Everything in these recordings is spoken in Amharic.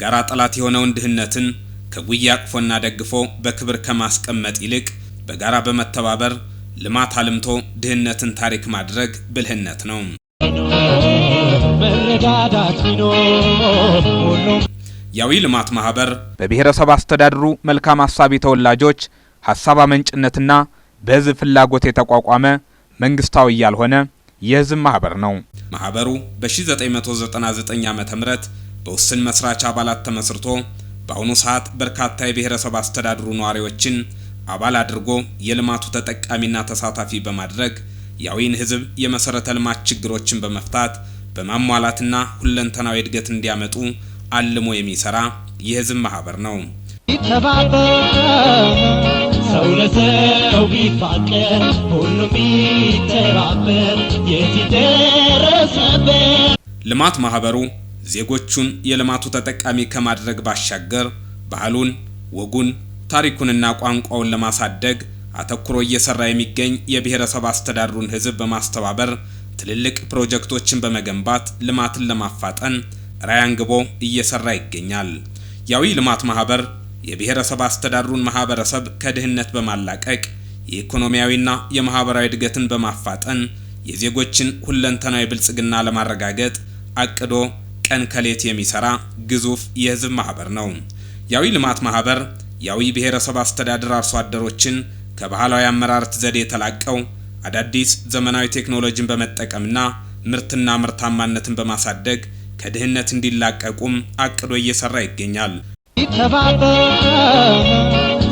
የጋራ ጠላት የሆነውን ድህነትን ከጉያ አቅፎና ደግፎ በክብር ከማስቀመጥ ይልቅ በጋራ በመተባበር ልማት አልምቶ ድህነትን ታሪክ ማድረግ ብልህነት ነው። ያዊ ልማት ማህበር በብሔረሰብ አስተዳደሩ መልካም ሐሳቢ ተወላጆች ሐሳብ አመንጭነትና በህዝብ ፍላጎት የተቋቋመ መንግስታዊ ያልሆነ የህዝብ ማህበር ነው። ማህበሩ በ1999 ዓመተ ምህረት በውስን መስራች አባላት ተመስርቶ በአሁኑ ሰዓት በርካታ የብሔረሰብ አስተዳደሩ ነዋሪዎችን አባል አድርጎ የልማቱ ተጠቃሚና ተሳታፊ በማድረግ ያዊን ህዝብ የመሰረተ ልማት ችግሮችን በመፍታት በማሟላትና ሁለንተናዊ እድገት እንዲያመጡ አልሞ የሚሰራ የህዝብ ማህበር ነው። ሰው ለሰው ቢፋቀር ሁሉም ቢተባበር የትደረሰበት ልማት ማህበሩ ዜጎቹን የልማቱ ተጠቃሚ ከማድረግ ባሻገር ባህሉን፣ ወጉን፣ ታሪኩንና ቋንቋውን ለማሳደግ አተኩሮ እየሰራ የሚገኝ የብሔረሰብ አስተዳደሩን ህዝብ በማስተባበር ትልልቅ ፕሮጀክቶችን በመገንባት ልማትን ለማፋጠን ራዕይ አንግቦ እየሰራ ይገኛል። ያዊ ልማት ማህበር የብሔረሰብ አስተዳደሩን ማህበረሰብ ከድህነት በማላቀቅ የኢኮኖሚያዊና የማህበራዊ እድገትን በማፋጠን የዜጎችን ሁለንተናዊ ብልጽግና ለማረጋገጥ አቅዶ ቀን ከሌት የሚሰራ ግዙፍ የህዝብ ማህበር ነው። ያዊ ልማት ማህበር ያዊ ብሔረሰብ አስተዳደር አርሶ አደሮችን ከባህላዊ አመራረት ዘዴ ተላቀው አዳዲስ ዘመናዊ ቴክኖሎጂን በመጠቀምና ምርትና ምርታማነትን በማሳደግ ከድህነት እንዲላቀቁም አቅዶ እየሰራ ይገኛል።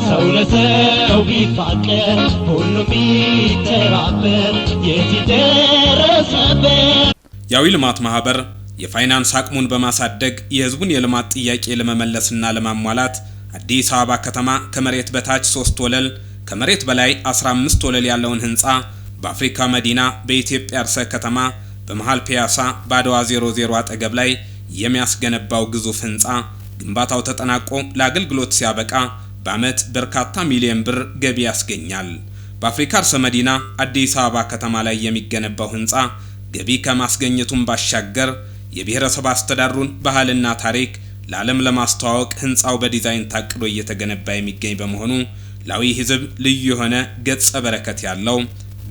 ሰው ለሰው ቢፋቀር ሁሉም ቢተባበር የትደረሰበት ያዊ ልማት ማህበር የፋይናንስ አቅሙን በማሳደግ የህዝቡን የልማት ጥያቄ ለመመለስና ለማሟላት አዲስ አበባ ከተማ ከመሬት በታች 3 ወለል ከመሬት በላይ 15 ወለል ያለውን ህንጻ በአፍሪካ መዲና በኢትዮጵያ ርዕሰ ከተማ በመሃል ፒያሳ ባድዋ 00 አጠገብ ላይ የሚያስገነባው ግዙፍ ህንጻ ግንባታው ተጠናቆ ለአገልግሎት ሲያበቃ በአመት በርካታ ሚሊዮን ብር ገቢ ያስገኛል። በአፍሪካ ርዕሰ መዲና አዲስ አበባ ከተማ ላይ የሚገነባው ህንጻ ገቢ ከማስገኘቱም ባሻገር የብሔረሰብ አስተዳደሩን ባህልና ታሪክ ለዓለም ለማስተዋወቅ ህንጻው በዲዛይን ታቅዶ እየተገነባ የሚገኝ በመሆኑ ላዊ ህዝብ ልዩ የሆነ ገጸ በረከት ያለው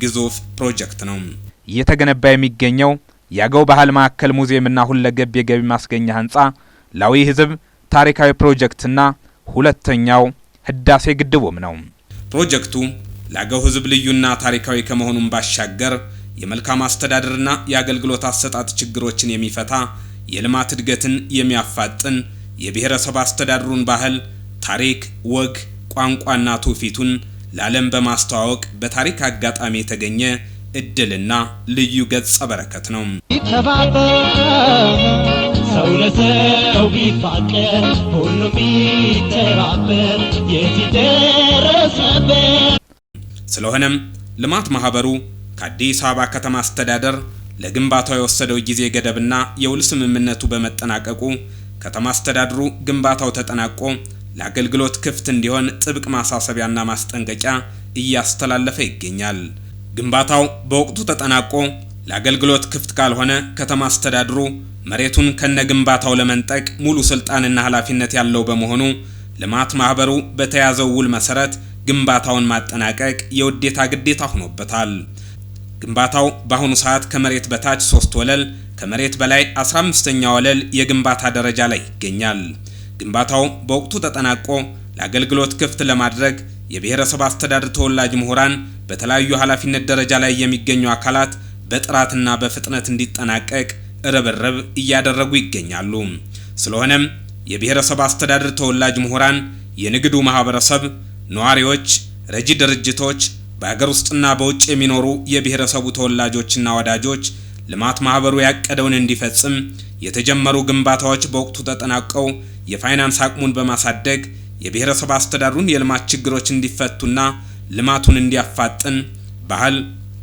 ግዙፍ ፕሮጀክት ነው። እየተገነባ የሚገኘው ያገው ባህል ማዕከል ሙዚየምና ሁለገብ የገቢ ማስገኛ ህንጻ ላዊ ህዝብ ታሪካዊ ፕሮጀክትና ሁለተኛው ህዳሴ ግድቡም ነው። ፕሮጀክቱ ለአገው ህዝብ ልዩና ታሪካዊ ከመሆኑም ባሻገር የመልካም አስተዳደርና የአገልግሎት አሰጣጥ ችግሮችን የሚፈታ የልማት እድገትን የሚያፋጥን የብሔረሰብ አስተዳደሩን ባህል፣ ታሪክ፣ ወግ፣ ቋንቋና ትውፊቱን ለዓለም በማስተዋወቅ በታሪክ አጋጣሚ የተገኘ እድልና ልዩ ገጸ በረከት ነው። ሰው ለሰው ቢፋቀር ሁሉም ቢተባበር የትደረሰበት ስለሆነም ልማት ማህበሩ ከአዲስ አበባ ከተማ አስተዳደር ለግንባታው የወሰደው ጊዜ ገደብና የውል ስምምነቱ በመጠናቀቁ ከተማ አስተዳደሩ ግንባታው ተጠናቆ ለአገልግሎት ክፍት እንዲሆን ጥብቅ ማሳሰቢያና ማስጠንቀቂያ እያስተላለፈ ይገኛል። ግንባታው በወቅቱ ተጠናቆ ለአገልግሎት ክፍት ካልሆነ ከተማ አስተዳደሩ መሬቱን ከነግንባታው ለመንጠቅ ሙሉ ስልጣንና ኃላፊነት ያለው በመሆኑ ልማት ማህበሩ በተያዘው ውል መሰረት ግንባታውን ማጠናቀቅ የውዴታ ግዴታ ሆኖበታል። ግንባታው በአሁኑ ሰዓት ከመሬት በታች 3 ወለል ከመሬት በላይ 15ኛ ወለል የግንባታ ደረጃ ላይ ይገኛል። ግንባታው በወቅቱ ተጠናቆ ለአገልግሎት ክፍት ለማድረግ የብሔረሰብ አስተዳደር ተወላጅ ምሁራን በተለያዩ ኃላፊነት ደረጃ ላይ የሚገኙ አካላት በጥራትና በፍጥነት እንዲጠናቀቅ ርብርብ እያደረጉ ይገኛሉ። ስለሆነም የብሔረሰብ አስተዳደር ተወላጅ ምሁራን፣ የንግዱ ማህበረሰብ፣ ነዋሪዎች፣ ረጂ ድርጅቶች፣ በአገር ውስጥና በውጭ የሚኖሩ የብሔረሰቡ ተወላጆችና ወዳጆች ልማት ማህበሩ ያቀደውን እንዲፈጽም የተጀመሩ ግንባታዎች በወቅቱ ተጠናቀው የፋይናንስ አቅሙን በማሳደግ የብሔረሰብ አስተዳደሩን የልማት ችግሮች እንዲፈቱና ልማቱን እንዲያፋጥን ባህል፣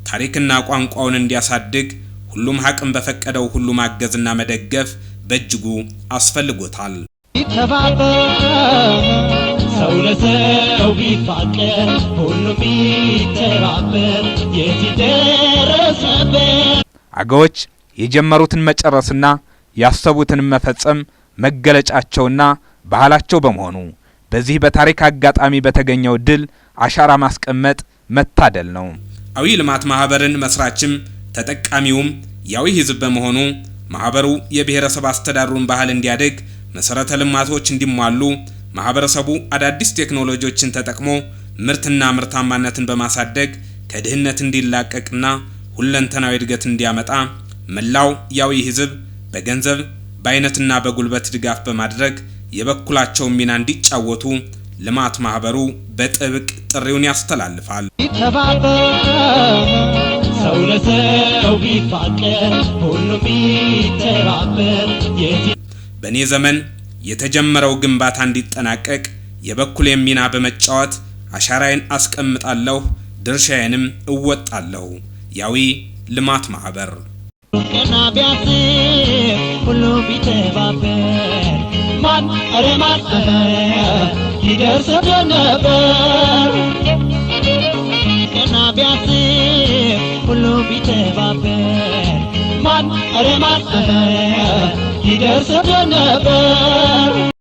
ታሪክና ቋንቋውን እንዲያሳድግ ሁሉም አቅም በፈቀደው ሁሉ ማገዝና መደገፍ በእጅጉ አስፈልጎታል። ሰው ለሰው ቢፋቀር ሁሉም ቢተባበር የትደረሰበት አገዎች የጀመሩትን መጨረስና ያሰቡትን መፈጸም መገለጫቸውና ባህላቸው በመሆኑ በዚህ በታሪክ አጋጣሚ በተገኘው ድል አሻራ ማስቀመጥ መታደል ነው። አዊ ልማት ማህበርን መስራችም ተጠቃሚውም ያዊ ህዝብ በመሆኑ ማህበሩ የብሔረሰብ አስተዳደሩን ባህል እንዲያደግ መሰረተ ልማቶች እንዲሟሉ ማህበረሰቡ አዳዲስ ቴክኖሎጂዎችን ተጠቅሞ ምርትና ምርታማነትን በማሳደግ ከድህነት እንዲላቀቅና ሁለንተናዊ እድገት እንዲያመጣ መላው ያዊ ህዝብ በገንዘብ በአይነትና በጉልበት ድጋፍ በማድረግ የበኩላቸው ሚና እንዲጫወቱ ልማት ማህበሩ በጥብቅ ጥሪውን ያስተላልፋል። ሰው ለሰው ቢፋቀር ሁሉም ቢተባበር በኔ ዘመን የተጀመረው ግንባታ እንዲጠናቀቅ የበኩሌን ሚና በመጫወት አሻራዬን አስቀምጣለሁ፣ ድርሻዬንም እወጣለሁ። ያዊ ልማት ማህበር ሁሉም ቢተባበር ማን አረማን ይደርሰው ነበር ቀና ቢያስብ ሁሉም ቢተባበር ማን አረማን ይደርሰው ነበር